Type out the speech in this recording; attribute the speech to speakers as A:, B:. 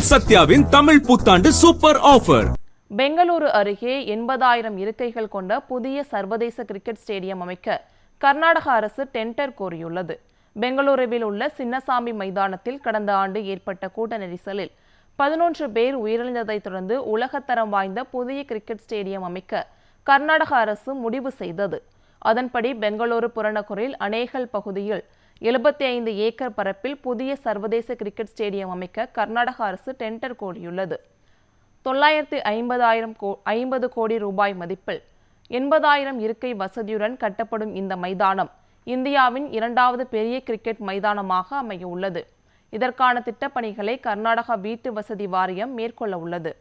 A: உங்கள் சத்யாவின் தமிழ் புத்தாண்டு super offer.
B: Bengaluru அருகே 80,000 இருக்கைகள் கொண்ட புதிய சர்வதேச கிரிக்கெட் ஸ்டேடியம் அமைக்க கர்நாடக அரசு டெண்டர் கோரியுள்ளது. பெங்களூருவில் உள்ள சின்னசாமி மைதானத்தில் கடந்த ஆண்டு ஏற்பட்ட கூட்ட நெரிசலில் 11 பேர் உயிரிழந்ததைத் தொடர்ந்து உலகத்தரம் வாய்ந்த புதிய கிரிக்கெட் ஸ்டேடியம் அமைக்க கர்நாடக அரசு முடிவு செய்தது. அதன்படி பெங்களூரு புறநகரில் அனேகல் பகுதியில் 75 ஏக்கர் பரப்பில் புதிய சர்வதேச கிரிக்கெட் ஸ்டேடியம் அமைக்க கர்நாடக அரசு டெண்டர் கோரியுள்ளது. 950 கோடி ரூபாய் மதிப்பில் 80,000 இருக்கை வசதியுடன் கட்டப்படும் இந்த மைதானம் இந்தியாவின் 2வது பெரிய கிரிக்கெட் மைதானமாக அமைய உள்ளது. இதற்கான திட்டப்பணிகளை கர்நாடகா வீட்டு வசதி வாரியம் மேற்கொள்ள உள்ளது.